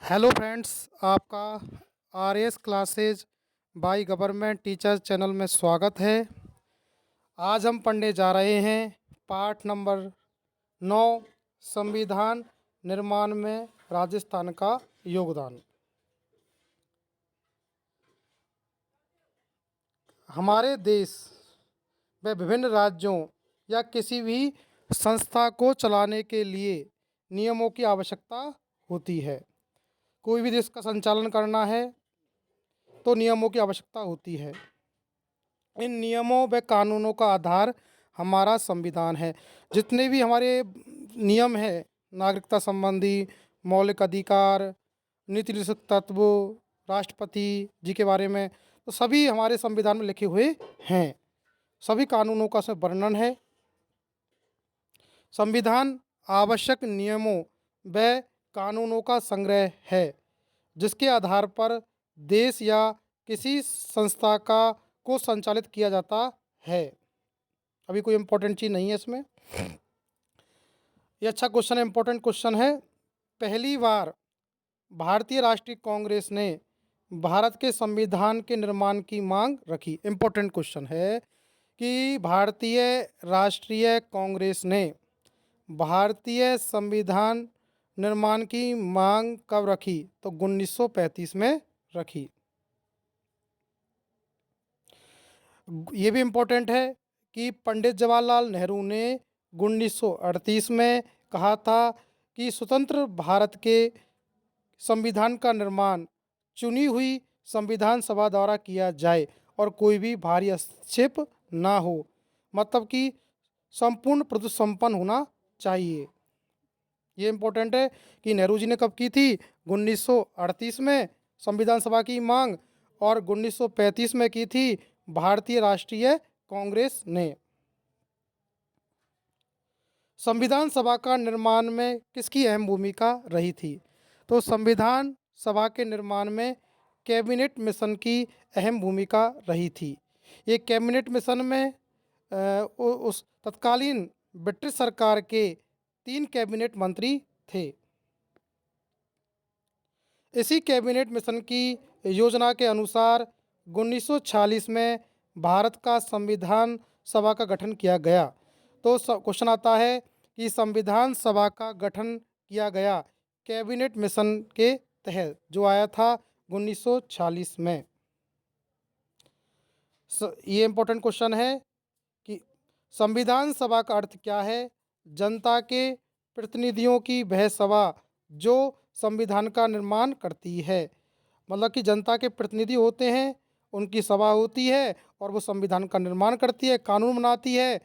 Hello friends, आपका R S classes by government teachers channel में स्वागत है। आज हम पढ़ने जा रहे हैं पाठ नंबर 9, संविधान निर्माण में राजस्थान का योगदान। हमारे देश में विभिन्न राज्यों या किसी भी संस्था को चलाने के लिए नियमों की आवश्यकता होती है। कोई भी देश का संचालन करना है तो नियमों की आवश्यकता होती है। इन नियमों व कानूनों का आधार हमारा संविधान है। जितने भी हमारे नियम हैं, नागरिकता संबंधी, मौलिक अधिकार, नीति निषेध तत्व, राष्ट्रपति जी के बारे में, तो सभी हमारे संविधान में लिखे हुए हैं। सभी कानूनों का उसमें वर्णन है। संविधान आवश्यक नियमों व कानूनों का संग्रह है जिसके आधार पर देश या किसी संस्था का को संचालित किया जाता है। अभी कोई इम्पोर्टेंट चीज़ नहीं है इसमें। ये अच्छा क्वेश्चन है, इम्पोर्टेंट क्वेश्चन है। पहली बार भारतीय राष्ट्रीय कांग्रेस ने भारत के संविधान के निर्माण की मांग रखी। इम्पोर्टेंट क्वेश्चन है कि भारतीय राष्ट्रीय कांग्रेस ने भारतीय संविधान निर्माण की मांग कब रखी? तो 1935 में रखी। ये भी इम्पोर्टेंट है कि पंडित जवाहरलाल नेहरू ने 1938 में कहा था कि स्वतंत्र भारत के संविधान का निर्माण चुनी हुई संविधान सभा द्वारा किया जाए और कोई भी भारी हस्तक्षेप ना हो, मतलब कि संपूर्ण प्रभुत्व संपन्न होना चाहिए। ये इम्पोर्टेंट है कि नेहरू जी ने कब की थी? 1938 में संविधान सभा की मांग, और 1935 में की थी भारतीय राष्ट्रीय कांग्रेस ने। संविधान सभा का निर्माण में किसकी अहम भूमिका रही थी? तो संविधान सभा के निर्माण में कैबिनेट मिशन की अहम भूमिका रही थी। ये कैबिनेट मिशन में उस तत्कालीन ब्रिटिश सरकार के 3 कैबिनेट मंत्री थे। इसी कैबिनेट मिशन की योजना के अनुसार 1946 में भारत का संविधान सभा का गठन किया गया। तो क्वेश्चन आता है कि संविधान सभा का गठन किया गया कैबिनेट मिशन के तहत, जो आया था 1946 में। ये इम्पोर्टेंट क्वेश्चन है कि संविधान सभा का अर्थ क्या है? जनता के प्रतिनिधियों की वह सभा जो संविधान का निर्माण करती है। मतलब कि जनता के प्रतिनिधि होते हैं, उनकी सभा होती है और वो संविधान का निर्माण करती है, कानून बनाती है।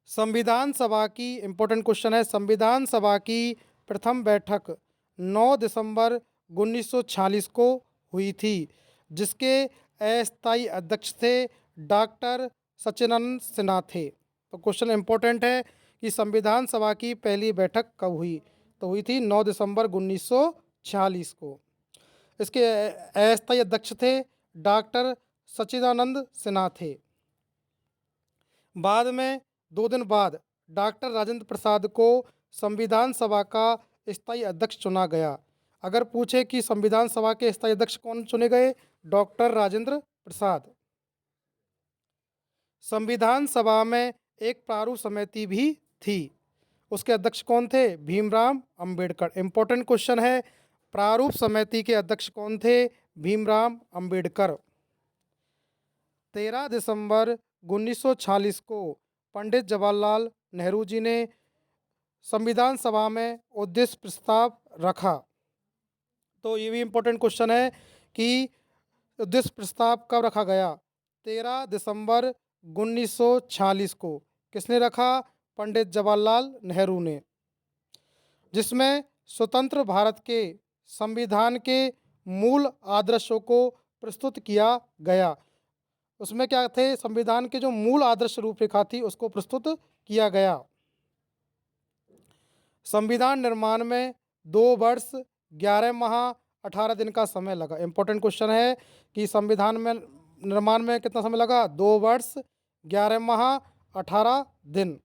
संविधान सभा की इम्पोर्टेंट क्वेश्चन है, संविधान सभा की प्रथम बैठक 9 दिसंबर 1946 को हुई थी, जिसके अस्थायी अध्यक्ष थे डॉक्टर सच्चिदानंद सिन्हा थे। तो क्वेश्चन इम्पोर्टेंट है कि संविधान सभा की पहली बैठक कब हुई? तो हुई थी 9 दिसंबर 1946 को। इसके अस्थायी अध्यक्ष थे डॉक्टर सच्चिदानंद सिन्हा थे। बाद में 2 दिन बाद डॉक्टर राजेंद्र प्रसाद को संविधान सभा का स्थायी अध्यक्ष चुना गया। अगर पूछे कि संविधान सभा के स्थायी अध्यक्ष कौन चुने गए? डॉक्टर राजेंद्र प्रसाद। संविधान सभा में एक प्रारूप समिति भी थी, उसके अध्यक्ष कौन थे? भीमराव अंबेडकर। इम्पोर्टेंट क्वेश्चन है, प्रारूप समिति के अध्यक्ष कौन थे? भीमराव अंबेडकर। 13 दिसंबर 1946 को पंडित जवाहरलाल नेहरू जी ने संविधान सभा में उद्देश्य प्रस्ताव रखा। तो ये भी इम्पोर्टेंट क्वेश्चन है कि उद्देश्य प्रस्ताव कब रखा गया? 13 दिसंबर 1946 को। किसने रखा? पंडित जवाहरलाल नेहरू ने, जिसमें स्वतंत्र भारत के संविधान के मूल आदर्शों को प्रस्तुत किया गया। उसमें क्या थे? संविधान के जो मूल आदर्श रूपरेखा थी उसको प्रस्तुत किया गया। संविधान निर्माण में 2 वर्ष 11 माह 18 दिन का समय लगा। इम्पोर्टेंट क्वेश्चन है कि संविधान में निर्माण में कितना समय लगा? 2 वर्ष 11 माह 18 दिन।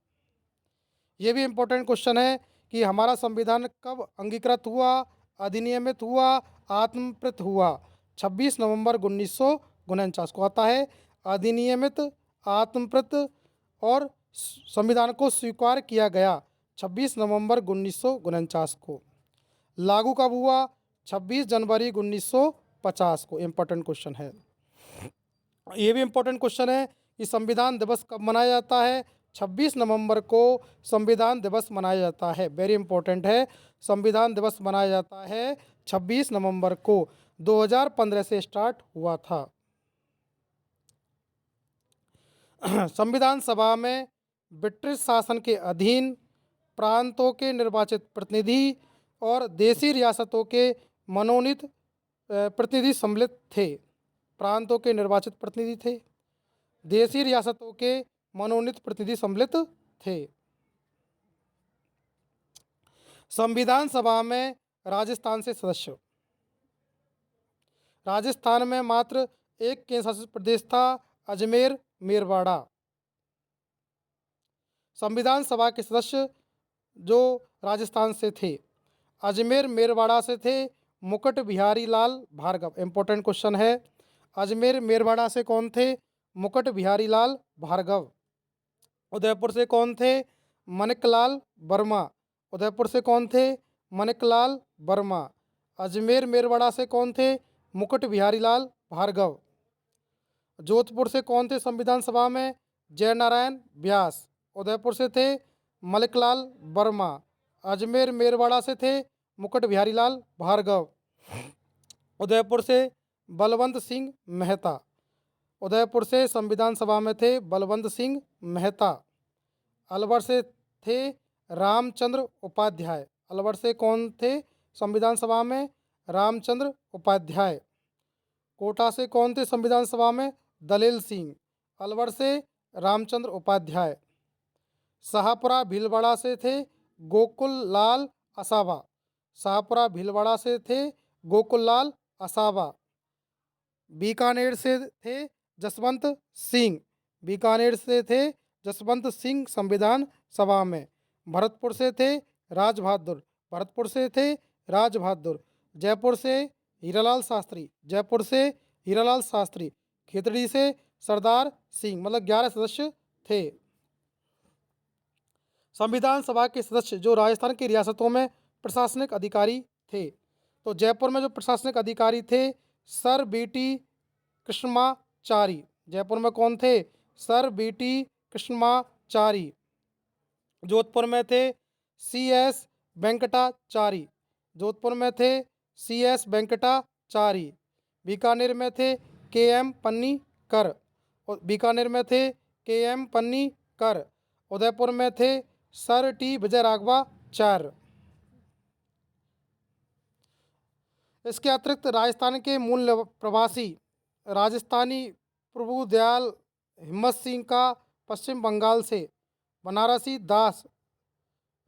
ये भी इम्पोर्टेंट क्वेश्चन है कि हमारा संविधान कब अंगीकृत हुआ, अधिनियमित हुआ, आत्मप्रत हुआ? 26 नवंबर 1949 को आता है। अधिनियमित, आत्मप्रत और संविधान को स्वीकार किया गया 26 नवंबर 1949 को। लागू कब हुआ? 26 जनवरी 1950 को। इम्पोर्टेंट क्वेश्चन है। ये भी इम्पोर्टेंट क्वेश्चन है कि संविधान दिवस कब मनाया जाता है? 26 नवंबर को संविधान दिवस मनाया जाता है। वेरी इंपॉर्टेंट है। संविधान दिवस मनाया जाता है 26 नवंबर को। 2015 से स्टार्ट हुआ था। संविधान सभा में ब्रिटिश शासन के अधीन प्रांतों के निर्वाचित प्रतिनिधि और देशी रियासतों के मनोनीत प्रतिनिधि सम्मिलित थे। प्रांतों के निर्वाचित प्रतिनिधि थे, देशी रियासतों के मनोनीत प्रतिनिधि सम्मिलित थे। संविधान सभा में राजस्थान से सदस्य। राजस्थान में मात्र एक केंद्र शासित प्रदेश था, अजमेर मेरवाड़ा। संविधान सभा के सदस्य जो राजस्थान से थे, अजमेर मेरवाड़ा से थे मुकुट बिहारी लाल भार्गव। इंपॉर्टेंट क्वेश्चन है। अजमेर मेरवाड़ा से कौन थे? मुकुट बिहारी लाल भार्गव। उदयपुर से कौन थे? माणिकलाल वर्मा। उदयपुर से कौन थे? माणिकलाल वर्मा। अजमेर मेरवाड़ा से कौन थे? मुकुट बिहारी लाल भार्गव। जोधपुर से कौन थे संविधान सभा में? जयनारायण व्यास। उदयपुर से थे माणिकलाल वर्मा। अजमेर मेरवाड़ा से थे मुकुट बिहारी लाल भार्गव। उदयपुर से बलवंत सिंह मेहता। उदयपुर से संविधान सभा में थे बलवंत सिंह मेहता। अलवर से थे रामचंद्र उपाध्याय। अलवर से कौन थे संविधान सभा में? रामचंद्र उपाध्याय। कोटा से कौन थे संविधान सभा में? दलेल सिंह। अलवर से रामचंद्र उपाध्याय। शाहपुरा भीलवाड़ा से थे गोकुल लाल असावा। शाहपुरा भीलवाड़ा से थे गोकुल लाल असावा। बीकानेर से थे जसवंत सिंह। बीकानेर से थे जसवंत सिंह संविधान सभा में। भरतपुर से थे राज बहादुर। भरतपुर से थे राज बहादुर। जयपुर से हीरालाल शास्त्री। जयपुर से हीरालाल शास्त्री। खेतड़ी से सरदार सिंह। मतलब 11 सदस्य थे। संविधान सभा के सदस्य जो राजस्थान की रियासतों में प्रशासनिक अधिकारी थे, तो जयपुर में जो प्रशासनिक अधिकारी थे सर बीटी कृष्णमाचारी। जयपुर में कौन थे? Sir BT Krishnamachari. जोधपुर में थे CS वेंकटाचारी। जोधपुर में थे CS वेंकटाचारी। बीकानेर में थे KM पन्नीकर। बीकानेर में थे KM पन्नीकर। उदयपुर में थे सर T विजयराघवाचार्य। इसके अतिरिक्त राजस्थान के मूल प्रवासी राजस्थानी प्रभु दयाल हिम्मत सिंह का पश्चिम बंगाल से, बनारसी दास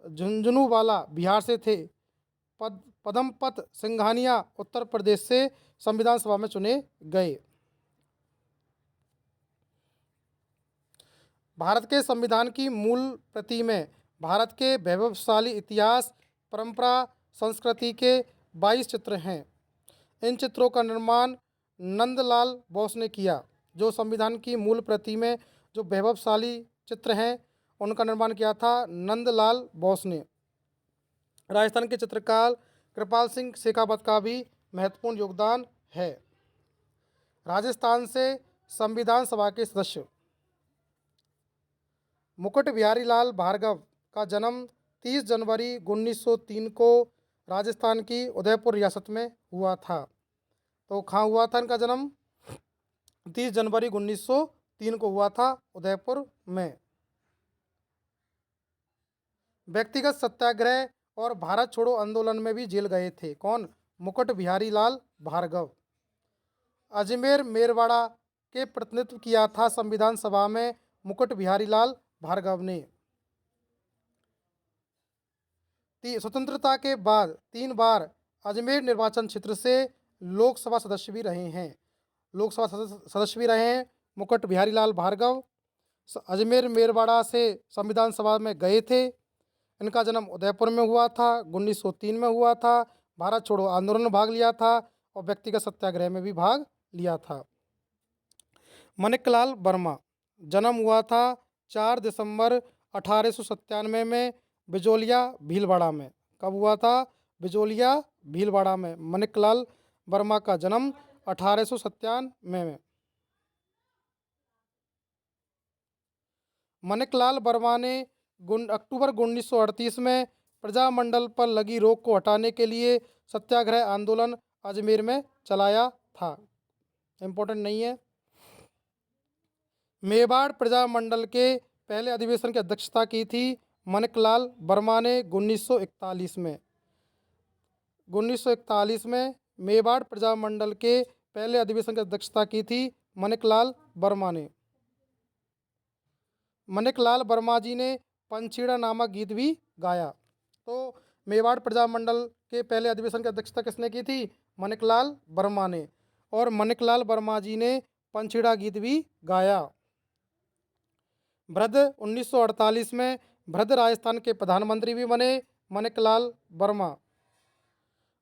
झुंझुनूवाला बिहार से थे, पदमपत सिंघानिया उत्तर प्रदेश से संविधान सभा में चुने गए। भारत के संविधान की मूल प्रति में भारत के वैभवशाली इतिहास, परंपरा, संस्कृति के 22 चित्र हैं। इन चित्रों का निर्माण नंदलाल बोस ने किया। जो संविधान की मूल प्रति में जो वैभवशाली चित्र हैं उनका निर्माण किया था नंदलाल बोस ने। राजस्थान के चित्रकार कृपाल सिंह शेखावत का भी महत्वपूर्ण योगदान है। राजस्थान से संविधान सभा के सदस्य मुकुट बिहारी लाल भार्गव का जन्म 30 जनवरी 1903 को राजस्थान की उदयपुर रियासत में हुआ था। तो कहाँ हुआ था इनका जन्म? 30 जनवरी 1903 को हुआ था उदयपुर में। व्यक्तिगत सत्याग्रह और भारत छोड़ो आंदोलन में भी जेल गए थे। कौन? मुकुट बिहारी लाल भार्गव। अजमेर मेरवाड़ा के प्रतिनिधित्व किया था संविधान सभा में मुकुट बिहारी लाल भार्गव ने। स्वतंत्रता के बाद 3 बार अजमेर निर्वाचन क्षेत्र से लोकसभा सदस्य भी रहे हैं। लोकसभा सदस्य भी रहे हैं मुकुट बिहारी लाल भार्गव। अजमेर मेरवाड़ा से संविधान सभा में गए थे। इनका जन्म उदयपुर में हुआ था, 1903 में हुआ था, भारत छोड़ो आंदोलन में भाग लिया था और व्यक्तिगत सत्याग्रह में भी भाग लिया था। माणिकलाल वर्मा जन्म हुआ था 4 दिसंबर 1897 में बिजोलिया भीलवाड़ा में। कब हुआ था? बिजोलिया भीलवाड़ा में माणिकलाल वर्मा का जन्म 1897 में। माणिकलाल वर्मा ने अक्टूबर 1938 में प्रजामंडल पर लगी रोक को हटाने के लिए सत्याग्रह आंदोलन अजमेर में चलाया था। इम्पोर्टेंट नहीं है। मेवाड़ प्रजामंडल के पहले अधिवेशन की अध्यक्षता की थी माणिकलाल वर्मा ने 1941 में। 1941 में मेवाड़ प्रजामंडल के पहले अधिवेशन की अध्यक्षता की थी माणिकलाल वर्मा ने। माणिकलाल वर्मा जी ने पंछीड़ा नामक गीत भी गाया। तो मेवाड़ प्रजामंडल के पहले अधिवेशन की अध्यक्षता किसने की थी? माणिकलाल वर्मा ने। और माणिकलाल वर्मा जी ने पंछीड़ा गीत भी गाया। वृद्ध 1948 में वृद्ध राजस्थान के प्रधानमंत्री भी बने माणिकलाल वर्मा।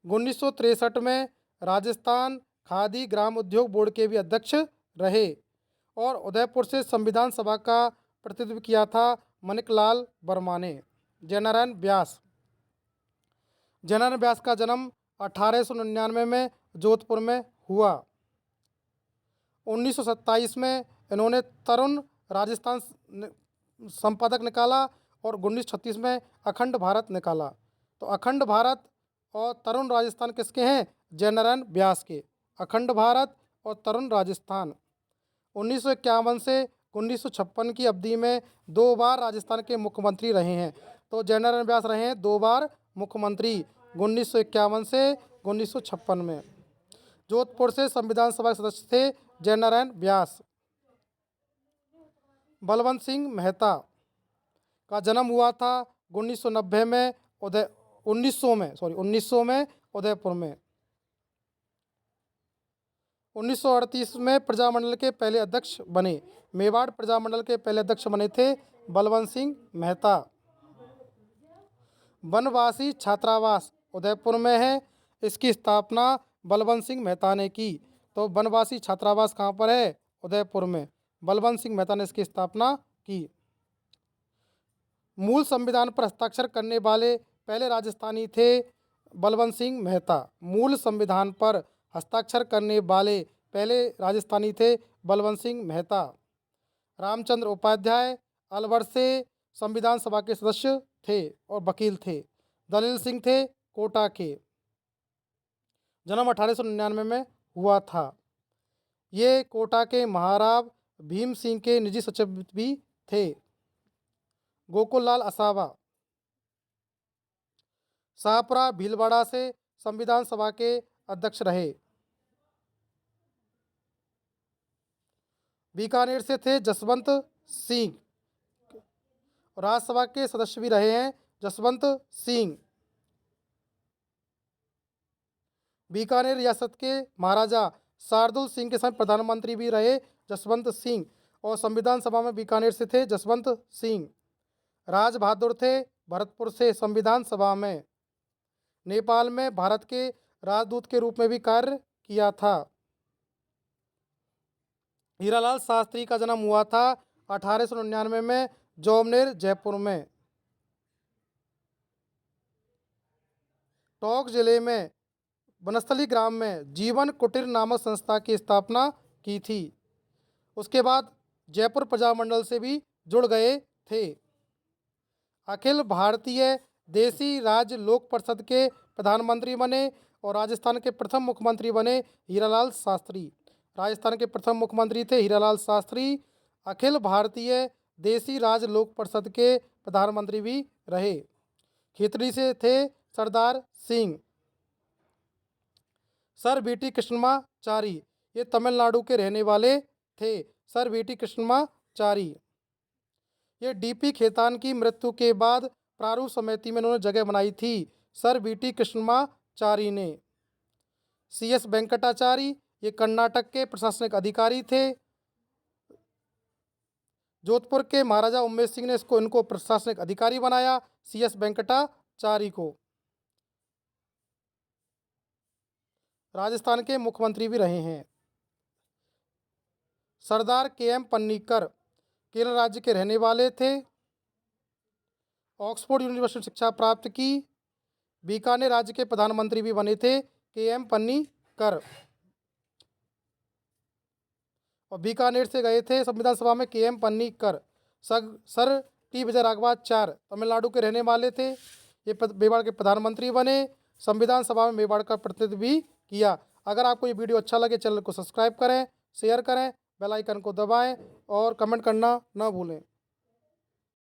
1963 में राजस्थान खादी ग्राम उद्योग बोर्ड के भी अध्यक्ष रहे और उदयपुर से संविधान सभा का प्रतिनिधित्व किया था माणिकलाल वर्मा ने। जयनारायण व्यास का जन्म 1899 में जोधपुर में हुआ। 1927 में इन्होंने तरुण राजस्थान संपादक निकाला और 1936 में अखंड भारत निकाला। तो अखंड भारत और तरुण राजस्थान किसके हैं? जयनारायण व्यास के। अखंड भारत और तरुण राजस्थान 1951 से 1956 की अवधि में 2 बार राजस्थान के मुख्यमंत्री रहे हैं। तो जयनारायण व्यास रहे हैं 2 बार मुख्यमंत्री 1951 से 1956 में। जोधपुर से संविधान सभा के सदस्य थे जयनारायण व्यास। बलवंत सिंह मेहता का जन्म हुआ था 1990 में 1900 में उदयपुर में। 1938 में प्रजामंडल के पहले अध्यक्ष बने। मेवाड़ प्रजामंडल के पहले अध्यक्ष बने थे बलवंत सिंह मेहता। वनवासी छात्रावास उदयपुर में है। इसकी स्थापना बलवंत सिंह मेहता ने की। तो वनवासी छात्रावास कहाँ पर है? उदयपुर में। बलवंत सिंह मेहता ने इसकी स्थापना की। मूल संविधान पर हस्ताक्षर करने वाले पहले राजस्थानी थे बलवंत सिंह मेहता। मूल संविधान पर हस्ताक्षर करने वाले पहले राजस्थानी थे बलवंत सिंह मेहता। रामचंद्र उपाध्याय अलवर से संविधान सभा के सदस्य थे और वकील थे। दलील सिंह थे कोटा के। जन्म 1899 में हुआ था। ये कोटा के महाराव भीम सिंह के निजी सचिव भी थे। गोकुललाल असावा शाहपुरा भीलवाड़ा से संविधान सभा के अध्यक्ष रहे। बीकानेर से थे जसवंत सिंह। राज्यसभा के सदस्य भी रहे हैं जसवंत सिंह। बीकानेर रियासत के महाराजा शार्दुल सिंह के समय प्रधानमंत्री भी रहे जसवंत सिंह और संविधान सभा में बीकानेर से थे जसवंत सिंह। राज बहादुर थे भरतपुर से संविधान सभा में। नेपाल में भारत के राजदूत के रूप में भी कार्य किया था। हीरालाल शास्त्री का जन्म हुआ था 1899 में जोमनेर जयपुर में। टोंक जिले में वनस्थली ग्राम में जीवन कुटीर नामक संस्था की स्थापना की थी। उसके बाद जयपुर प्रजामंडल से भी जुड़ गए थे। अखिल भारतीय देसी राज्य लोक परिषद के प्रधानमंत्री बने और राजस्थान के प्रथम मुख्यमंत्री बने हीरालाल शास्त्री। राजस्थान के प्रथम मुख्यमंत्री थे हीरालाल शास्त्री। अखिल भारतीय देसी राज्य लोक परिषद के प्रधानमंत्री भी रहे। खितड़ी से थे सरदार सिंह। Sir VT. कृष्णमाचारी ये तमिलनाडु के रहने वाले थे। Sir VT. कृष्णमाचारी ये डी.पी. खेतान की मृत्यु के बाद प्रारूप समिति में इन्होंने जगह बनाई थी सर वी.टी. कृष्णमाचारी ने। सी.एस. वेंकटाचारी ये कर्नाटक के प्रशासनिक अधिकारी थे। जोधपुर के महाराजा उमेश सिंह ने इनको प्रशासनिक अधिकारी बनाया। CS वेंकटाचारी को। राजस्थान के मुख्यमंत्री भी रहे हैं। सरदार KM पन्नीकर केरल राज्य के रहने वाले थे। ऑक्सफोर्ड यूनिवर्सिटी शिक्षा प्राप्त की। बीकानेर राज्य के प्रधानमंत्री भी बने थे KM पन्नीकर। और बीकानेर से गए थे संविधान सभा में KM Panikkar. Sir T Vijayaraghavachariar Tamil Nadu के रहने वाले थे। ये मेवाड़ के प्रधानमंत्री बने। संविधान सभा में मेवाड़ का प्रतिनिधित्व भी किया। अगर आपको ये वीडियो अच्छा लगे चैनल को सब्सक्राइब करें, शेयर करें, बेल आइकन को दबाएं और कमेंट करना ना भूलें।